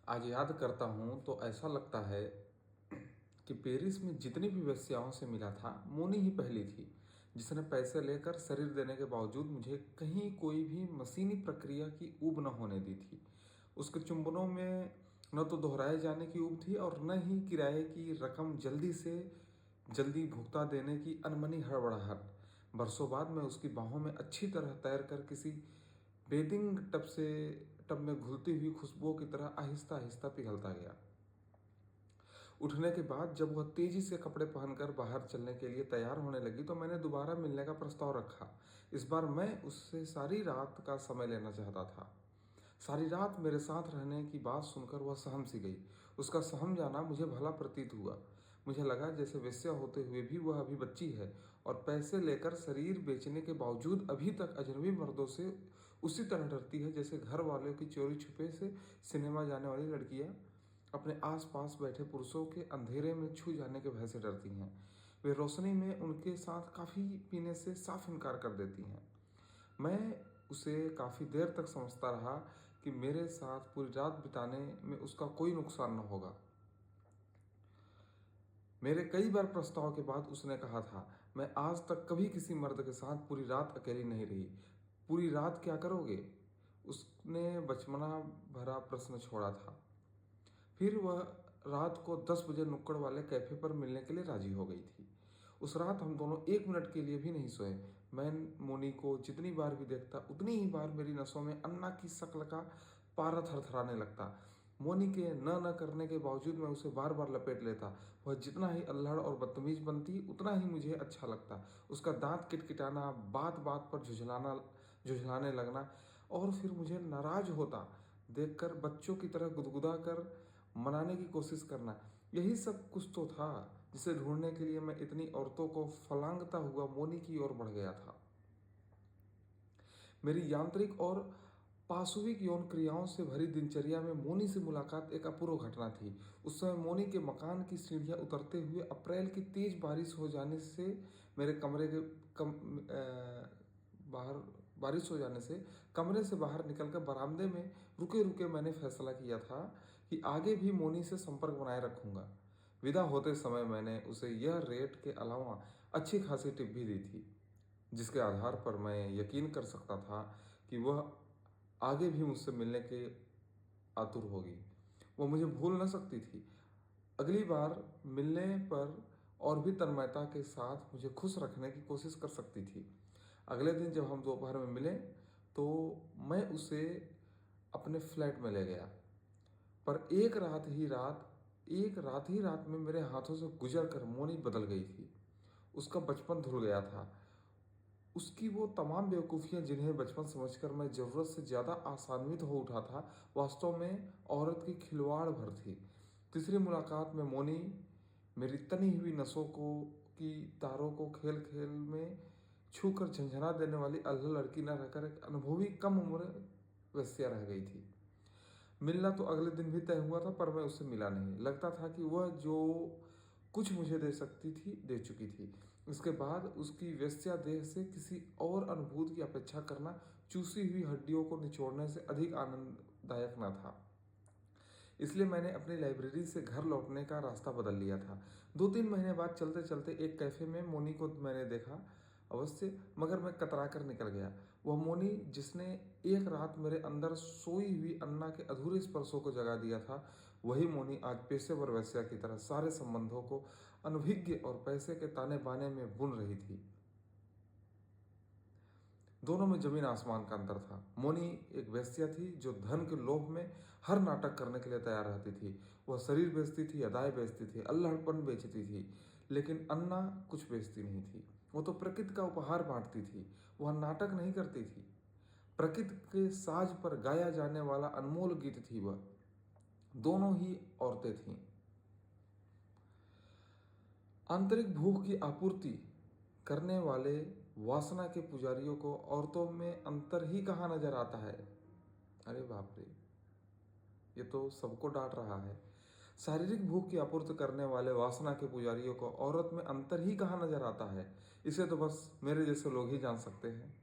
आज याद करता हूँ तो ऐसा लगता है कि पेरिस में जितनी भी वेश्याओं से मिला था, मोनी ही पहली थी जिसने पैसे लेकर शरीर देने के बावजूद मुझे कहीं कोई भी मशीनी प्रक्रिया की ऊब न होने दी थी। उसके चुंबनों में न तो दोहराए जाने की ऊब थी और न ही किराए की रकम जल्दी से जल्दी भुगता देने की अनमनी हड़बड़ाहट। बरसों बाद मैं उसकी बाहों में अच्छी तरह तैर कर किसी बेदिंग टब में घुलती हुई खुशबुओं की तरह आहिस्ता आहिस्ता पिघलता गया। उठने के बाद जब वह तेजी से कपड़े पहनकर बाहर चलने के लिए तैयार होने लगी तो मैंने दोबारा मिलने का प्रस्ताव रखा। इस बार मैं उससे सारी रात का समय लेना चाहता था। सारी रात मेरे साथ रहने की बात सुनकर वह सहम सी गई। उसका सहम जाना मुझे भला प्रतीत हुआ। मुझे लगा जैसे वेश्या होते हुए भी वह अभी बच्ची है और पैसे लेकर शरीर बेचने के बावजूद अभी तक अजनबी मर्दों से उसी तरह डरती है जैसे घर वालों की चोरी छुपे से सिनेमा जाने वाली लड़कियां अपने आसपास बैठे पुरुषों के अंधेरे में छू जाने के भय से डरती हैं। वे रोशनी में उनके साथ काफ़ी पीने से साफ इनकार कर देती हैं। मैं उसे काफ़ी देर तक समझता रहा कि मेरे साथ पूरी रात बिताने में उसका कोई नुकसान न होगा। मेरे कई बार प्रस्ताव के बाद उसने कहा था, मैं आज तक कभी किसी मर्द के साथ पूरी रात अकेली नहीं रही। पूरी रात क्या करोगे? उसने बचपना भरा प्रश्न छोड़ा था। फिर वह रात को 10 बजे नुक्कड़ वाले कैफे पर मिलने के लिए राजी हो गई थी। उस रात हम दोनों एक मिनट के लिए भी नहीं सोए। मैं मोनी को जितनी बार भी देखता उतनी ही बार मेरी नसों में अन्ना की शक्ल का पारा थरथराने लगता। मोनी के न करने के बावजूद मैं उसे बार बार लपेट लेता। वह जितना ही अल्हड़ और बदतमीज बनती उतना ही मुझे अच्छा लगता। उसका दांत किटकिटाना, बात बात पर झुझलाने लगना और फिर मुझे नाराज होता देखकर बच्चों की तरह गुदगुदा कर मनाने की कोशिश करना, यही सब कुछ तो था जिसे ढूंढने के लिए मैं इतनी औरतों को फलांगता हुआ मोनी की ओर बढ़ गया था। मेरी यांत्रिक और पाशविक यौन क्रियाओं से भरी दिनचर्या में मोनी से मुलाकात एक अपूर्व घटना थी। उस समय मोनी के मकान की सीढ़ियां उतरते हुए अप्रैल की तेज बारिश हो जाने से मेरे कमरे के कम बाहर बारिश हो जाने से कमरे से बाहर निकलकर बरामदे में रुके रुके मैंने फैसला किया था कि आगे भी मोनी से संपर्क बनाए रखूंगा। विदा होते समय मैंने उसे यह रेट के अलावा अच्छी खासी टिप भी दी थी जिसके आधार पर मैं यकीन कर सकता था कि वह आगे भी मुझसे मिलने के आतुर होगी। वो मुझे भूल न सकती थी। अगली बार मिलने पर और भी तन्मयता के साथ मुझे खुश रखने की कोशिश कर सकती थी। अगले दिन जब हम दोपहर में मिले तो मैं उसे अपने फ्लैट में ले गया। पर एक रात ही रात में मेरे हाथों से गुजर कर मोनी बदल गई थी। उसका बचपन धुल गया था। उसकी वो तमाम बेवकूफ़ियाँ जिन्हें बचपन समझकर मैं ज़रूरत से ज़्यादा आसान्वित हो उठा था, वास्तव में औरत की खिलवाड़ भर थी। तीसरी मुलाकात में मोनी मेरी तनी हुई नसों को की तारों को खेल खेल में छू कर झंझना देने वाली अल्लड़ लड़की न रहकर एक अनुभवी कम उम्र वेश्या रह गई थी। मिलना तो अगले दिन भी तय हुआ था पर मैं उससे मिला नहीं। लगता था कि वह जो कुछ मुझे दे सकती थी दे चुकी थी। इसके बाद उसकी वेश्या देह से किसी और अनुभूति की अपेक्षा करना चूसी हुई हड्डियों को निचोड़ने से अधिक आनंददायक न था। इसलिए मैंने अपनी लाइब्रेरी से घर लौटने का रास्ता बदल लिया था। 2-3 महीने बाद चलते चलते एक कैफे में मोनी को मैंने देखा अवश्य, मगर मैं कतरा कर निकल गया। वह मोनी जिसने एक रात मेरे अंदर सोई हुई अन्ना के अधूरे स्पर्शों को जगा दिया था, वही मोनी आज पेशेवर वेश्या की तरह सारे संबंधों को अनभिज्ञ और पैसे के ताने बाने में बुन रही थी। दोनों में जमीन आसमान का अंतर था। मोनी एक वेश्या थी जो धन के लोभ में हर नाटक करने के लिए तैयार रहती थी। वह शरीर बेचती थी, अदाएं बेचती थी, अल्हड़पन बेचती थी, लेकिन अन्ना कुछ बेचती नहीं थी। वो तो प्रकृति का उपहार बांटती थी। वह नाटक नहीं करती थी। प्रकृति के साज पर गाया जाने वाला अनमोल गीत थी वह। दोनों ही औरतें थीं। आंतरिक भूख की आपूर्ति करने वाले वासना के पुजारियों को औरतों में अंतर ही कहाँ नजर आता है। अरे बाप रे, ये तो सबको डांट रहा है। शारीरिक भूख की आपूर्ति करने वाले वासना के पुजारियों को औरत में अंतर ही कहाँ नजर आता है। इसे तो बस मेरे जैसे लोग ही जान सकते हैं।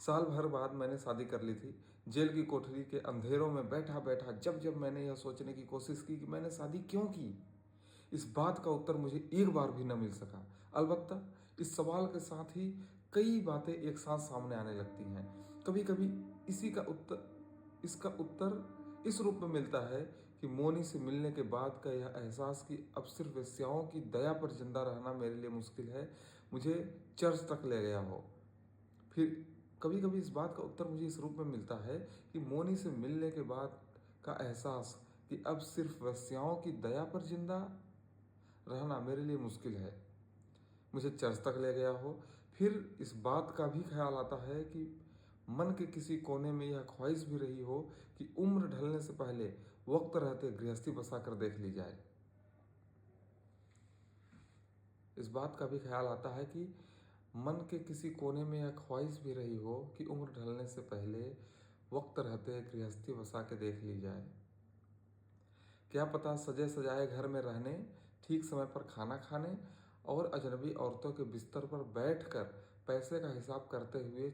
साल भर बाद मैंने शादी कर ली थी। जेल की कोठरी के अंधेरों में बैठा बैठा जब जब मैंने यह सोचने की कोशिश की कि मैंने शादी क्यों की, इस बात का उत्तर मुझे एक बार भी न मिल सका। अलबत्ता इस सवाल के साथ ही कई बातें एक साथ सामने आने लगती हैं। कभी कभी इसका उत्तर इस रूप में मिलता है कि मोनी से मिलने के बाद का यह एहसास कि अब सिर्फ वेश्याओं की दया पर जिंदा रहना मेरे लिए मुश्किल है, मुझे चर्च तक ले गया हो। फिर कभी कभी इस बात का उत्तर मुझे इस रूप में मिलता है कि मोनी से मिलने के बाद का एहसास कि अब सिर्फ वेश्याओं की दया पर जिंदा रहना मेरे लिए मुश्किल है, मुझे चर्च तक ले गया हो। फिर इस बात का भी ख्याल आता है कि मन के किसी कोने में यह ख्वाहिश भी रही हो कि उम्र ढलने से पहले वक्त रहते गृहस्थी बसा कर देख ली जाए। इस बात का भी ख्याल आता है कि मन के किसी कोने में यह ख्वाहिश भी रही हो कि उम्र ढलने से पहले वक्त रहते गृहस्थी बसा के देख ली जाए। क्या पता सजे सजाए घर में रहने, ठीक समय पर खाना खाने और अजनबी औरतों के बिस्तर पर बैठकर पैसे का हिसाब करते हुए